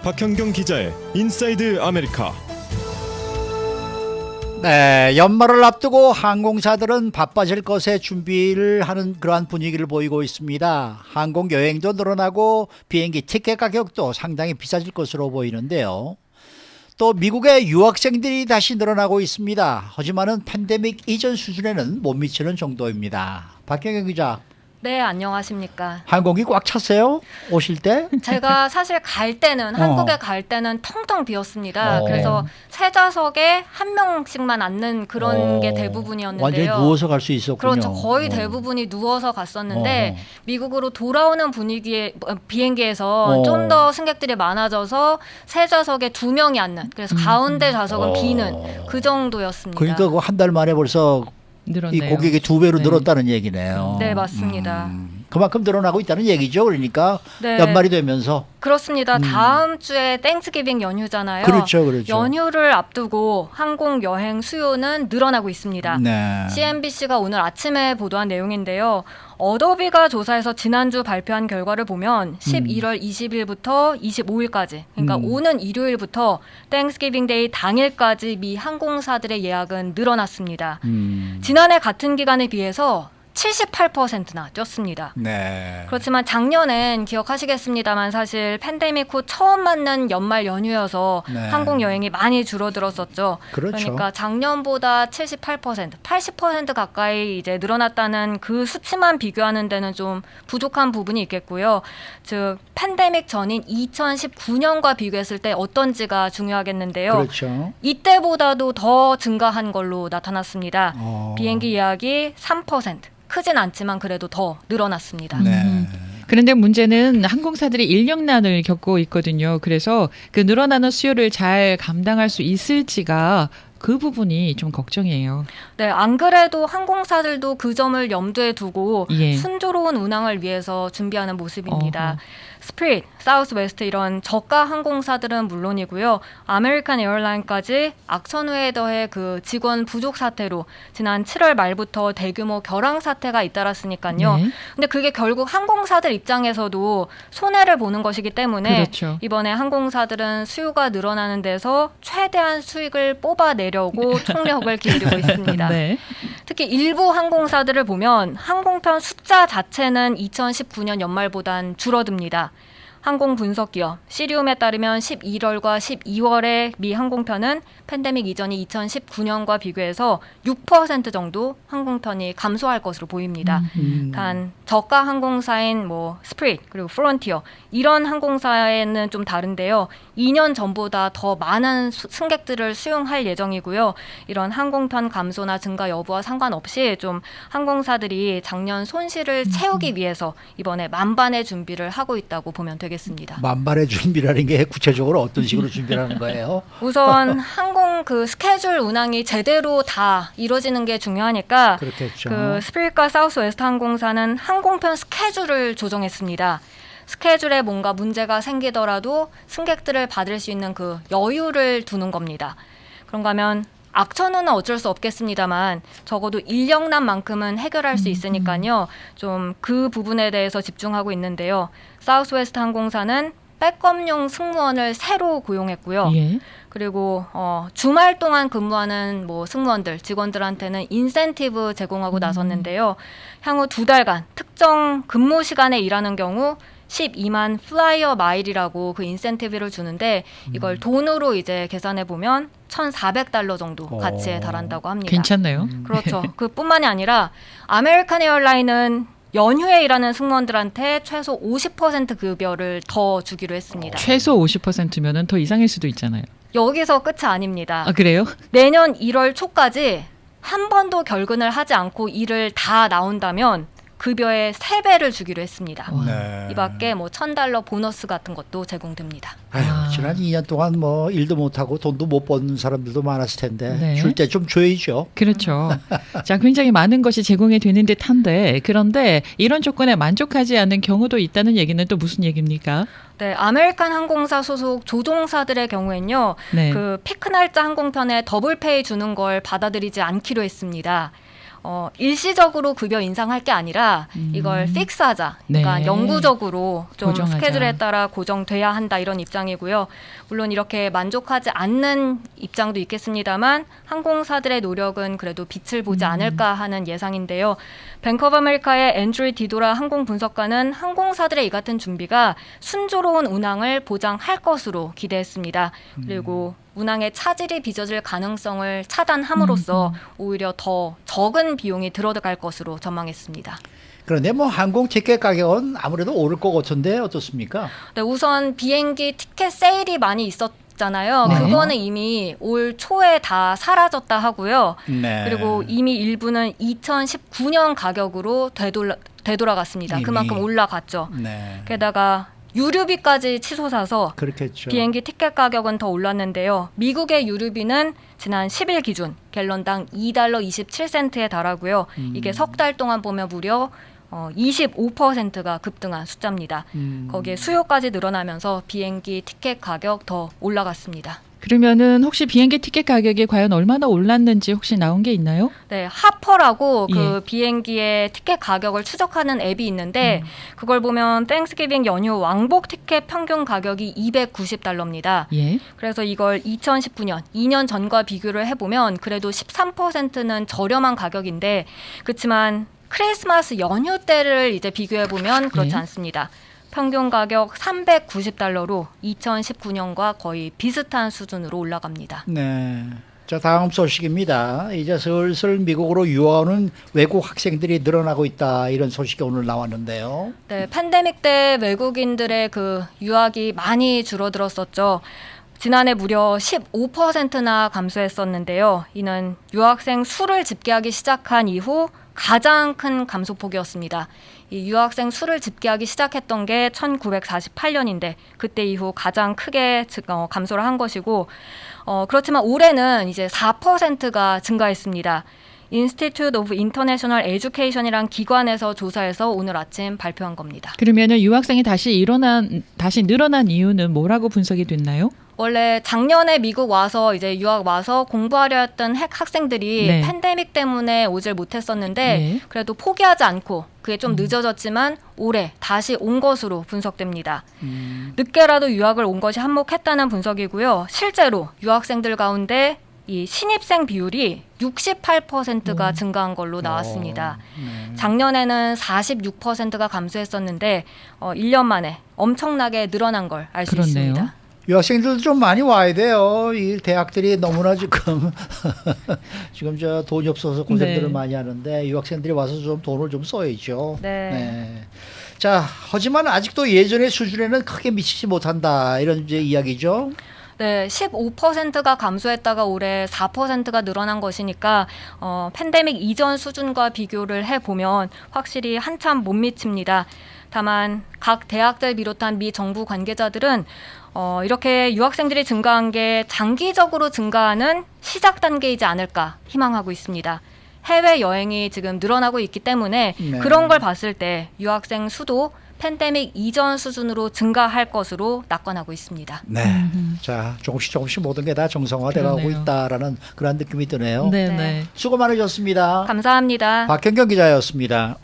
박현경 기자의 인사이드 아메리카. 네, 연말을 앞두고 항공사들은 바빠질 것에 준비를 하는 그러한 분위기를 보이고 있습니다. 항공 여행도 늘어나고 비행기 티켓 가격도 상당히 비싸질 것으로 보이는데요. 또 미국의 유학생들이 다시 늘어나고 있습니다. 하지만은 팬데믹 이전 수준에는 못 미치는 정도입니다. 박경영 기자. 네, 안녕하십니까. 항공기 꽉 찼어요? 오실 때? 제가 사실 갈 때는 한국에 갈 때는 텅텅 비었습니다. 그래서 세 좌석에 한 명씩만 앉는 그런 게 대부분이었는데요. 완전히 누워서 갈 수 있었군요. 그렇죠. 거의 대부분이 누워서 갔었는데 미국으로 돌아오는 분위기의 비행기에서 좀 더 승객들이 많아져서 세 좌석에 두 명이 앉는, 그래서 가운데 좌석은 비는 그 정도였습니다. 그러니까 그 한 달 만에 벌써 늘었네요. 이 고객이 2배로 늘었다는 얘기네요. 네, 맞습니다. 그만큼 늘어나고 있다는 얘기죠. 그러니까 네. 연말이 되면서. 그렇습니다. 다음 주에 땡스기빙 연휴잖아요. 그렇죠, 그렇죠. 연휴를 앞두고 항공 여행 수요는 늘어나고 있습니다. 네. CNBC가 오늘 아침에 보도한 내용인데요. 어도비가 조사해서 지난주 발표한 결과를 보면 11월 20일부터 25일까지, 그러니까 오는 일요일부터 땡스기빙 데이 당일까지 미 항공사들의 예약은 늘어났습니다. 지난해 같은 기간에 비해서 78%나 뛰었습니다. 네. 그렇지만 작년엔 기억하시겠습니다만 사실 팬데믹 후 처음 맞는 연말 연휴여서 네. 항공 여행이 많이 줄어들었었죠. 그렇죠. 그러니까 작년보다 78%, 80% 가까이 이제 늘어났다는 그 수치만 비교하는 데는 좀 부족한 부분이 있겠고요. 즉 팬데믹 전인 2019년과 비교했을 때 어떤지가 중요하겠는데요. 그렇죠. 이때보다도 더 증가한 걸로 나타났습니다. 어. 비행기 예약이 3%. 크진 않지만 그래도 더 늘어났습니다. 네. 그런데 문제는 항공사들이 인력난을 겪고 있거든요. 그래서 그 늘어나는 수요를 잘 감당할 수 있을지가 그 부분이 좀 걱정이에요. 네, 안 그래도 항공사들도 그 점을 염두에 두고 예. 순조로운 운항을 위해서 준비하는 모습입니다. 스피릿, 사우스웨스트 이런 저가 항공사들은 물론이고요. 아메리칸 에어라인까지 악천후에 더해 그 직원 부족 사태로 지난 7월 말부터 대규모 결항 사태가 잇따랐으니까요. 네. 근데 그게 결국 항공사들 입장에서도 손해를 보는 것이기 때문에 그렇죠. 이번에 항공사들은 수요가 늘어나는 데서 최대한 수익을 뽑아내려고 총력을 기울이고 있습니다. 네. 특히 일부 항공사들을 보면 항공편 숫자 자체는 2019년 연말보단 줄어듭니다. 항공 분석 기업 시리움에 따르면 11월과 12월의 미 항공편은 팬데믹 이전이 2019년과 비교해서 6% 정도 항공편이 감소할 것으로 보입니다. 단 저가 항공사인 뭐 스프릿 그리고 프론티어 이런 항공사에는 좀 다른데요. 2년 전보다 더 많은 승객들을 수용할 예정이고요. 이런 항공편 감소나 증가 여부와 상관없이 좀 항공사들이 작년 손실을 채우기 위해서 이번에 만반의 준비를 하고 있다고 보면 되겠습니다. 만반의 준비라는 게 구체적으로 어떤 식으로 준비를 하는 거예요? 우선 항공 그 스케줄 운항이 제대로 다 이루어지는 게 중요하니까 그렇겠죠. 그 스피릿과 사우스웨스트 항공사는 항공편 스케줄을 조정했습니다. 스케줄에 뭔가 문제가 생기더라도 승객들을 받을 수 있는 그 여유를 두는 겁니다. 그런가 하면 악천후는 어쩔 수 없겠습니다만 적어도 인력난만큼은 해결할 수 있으니까요. 좀 그 부분에 대해서 집중하고 있는데요. 사우스웨스트 항공사는 백업용 승무원을 새로 고용했고요. 예. 그리고 주말 동안 근무하는 뭐 승무원들, 직원들한테는 인센티브 제공하고 나섰는데요. 향후 2달간 특정 근무 시간에 일하는 경우 12만 플라이어 마일이라고 그 인센티브를 주는데 이걸 돈으로 이제 계산해 보면 1,400달러 정도 가치에 달한다고 합니다. 괜찮나요? 그렇죠. 그뿐만이 아니라 아메리칸 에어라인은 연휴에 일하는 승무원들한테 최소 50% 급여를 더 주기로 했습니다. 최소 50%면은 더 이상일 수도 있잖아요. 여기서 끝이 아닙니다. 아, 그래요? 내년 1월 초까지 한 번도 결근을 하지 않고 일을 다 나온다면 급여의 3배를 주기로 했습니다. 네. 이 밖에 뭐 $1,000 보너스 같은 것도 제공됩니다. 아유, 지난 2년 동안 뭐 일도 못하고 돈도 못 버는 사람들도 많았을 텐데 네. 줄 때 좀 줘야죠. 그렇죠. 자, 굉장히 많은 것이 제공이 되는 듯한데 그런데 이런 조건에 만족하지 않는 경우도 있다는 얘기는 또 무슨 얘기입니까? 네, 아메리칸 항공사 소속 조종사들의 경우엔요. 네. 그 피크 날짜 항공편에 더블페이 주는 걸 받아들이지 않기로 했습니다. 일시적으로 급여 인상할 게 아니라 이걸 픽스하자. 그러니까 네. 영구적으로 좀 고정하자. 스케줄에 따라 고정돼야 한다 이런 입장이고요. 물론 이렇게 만족하지 않는 입장도 있겠습니다만 항공사들의 노력은 그래도 빛을 보지 않을까 하는 예상인데요. 뱅크 오브 아메리카의 앤드류 디도라 항공 분석가는 항공사들의 이 같은 준비가 순조로운 운항을 보장할 것으로 기대했습니다. 그리고 운항에 차질이 빚어질 가능성을 차단함으로써 오히려 더 적은 비용이 들어갈 것으로 전망했습니다. 그런데 뭐 항공 티켓 가격은 아무래도 오를 것 같은데 어떻습니까? 네, 우선 비행기 티켓 세일이 많이 있었잖아요. 네. 그거는 이미 올 초에 다 사라졌다 하고요. 네. 그리고 이미 일부는 2019년 가격으로 되돌아갔습니다. 이미. 그만큼 올라갔죠. 네. 게다가 유류비까지 치솟아서 그렇겠죠. 비행기 티켓 가격은 더 올랐는데요. 미국의 유류비는 지난 10일 기준 갤런당 $2 27센트에 달하고요. 이게 석 달 동안 보면 무려 25%가 급등한 숫자입니다. 거기에 수요까지 늘어나면서 비행기 티켓 가격 더 올라갔습니다. 그러면은 혹시 비행기 티켓 가격이 과연 얼마나 올랐는지 혹시 나온 게 있나요? 네, 하퍼라고 예. 그 비행기의 티켓 가격을 추적하는 앱이 있는데 그걸 보면 땡스기빙 연휴 왕복 티켓 평균 가격이 $290입니다. 예. 그래서 이걸 2019년, 2년 전과 비교를 해보면 그래도 13%는 저렴한 가격인데 그렇지만 크리스마스 연휴 때를 이제 비교해보면 그렇지 예. 않습니다. 평균 가격 $390로 2019년과 거의 비슷한 수준으로 올라갑니다. 네. 자, 다음 소식입니다. 이제 슬슬 미국으로 유학하는 외국 학생들이 늘어나고 있다. 이런 소식이 오늘 나왔는데요. 네, 팬데믹 때 외국인들의 그 유학이 많이 줄어들었었죠. 지난해 무려 15%나 감소했었는데요. 이는 유학생 수를 집계하기 시작한 이후 가장 큰 감소폭이었습니다. 이 유학생 수를 집계하기 시작했던 게 1948년인데 그때 이후 가장 크게 감소를 한 것이고 그렇지만 올해는 이제 4%가 증가했습니다. Institute of International Education이란 기관에서 조사해서 오늘 아침 발표한 겁니다. 그러면은 유학생이 다시 늘어난 이유는 뭐라고 분석이 됐나요? 원래 작년에 미국 와서 이제 유학 와서 공부하려 했던 학생들이 네. 팬데믹 때문에 오질 못했었는데 네. 그래도 포기하지 않고 그게 좀 늦어졌지만 올해 다시 온 것으로 분석됩니다. 늦게라도 유학을 온 것이 한몫했다는 분석이고요. 실제로 유학생들 가운데 이 신입생 비율이 68%가 증가한 걸로 나왔습니다. 작년에는 46%가 감소했었는데 1년 만에 엄청나게 늘어난 걸 알 수 그렇네요. 있습니다. 유학생들도 좀 많이 와야 돼요. 이 대학들이 너무나 지금 저 돈이 없어서 고생들을 네. 많이 하는데 유학생들이 와서 좀 돈을 좀 써야죠. 네. 자, 하지만 아직도 예전의 수준에는 크게 미치지 못한다. 이런 이제 이야기죠. 네, 15%가 감소했다가 올해 4%가 늘어난 것이니까 팬데믹 이전 수준과 비교를 해보면 확실히 한참 못 미칩니다. 다만 각 대학들 비롯한 미 정부 관계자들은 이렇게 유학생들이 증가한 게 장기적으로 증가하는 시작 단계이지 않을까 희망하고 있습니다. 해외 여행이 지금 늘어나고 있기 때문에 네. 그런 걸 봤을 때 유학생 수도 팬데믹 이전 수준으로 증가할 것으로 낙관하고 있습니다. 네. 자, 조금씩 모든 게 다 정상화되고 그러네요. 있다라는 그런 느낌이 드네요. 네, 네. 네. 수고 많으셨습니다. 감사합니다. 박현경 기자였습니다.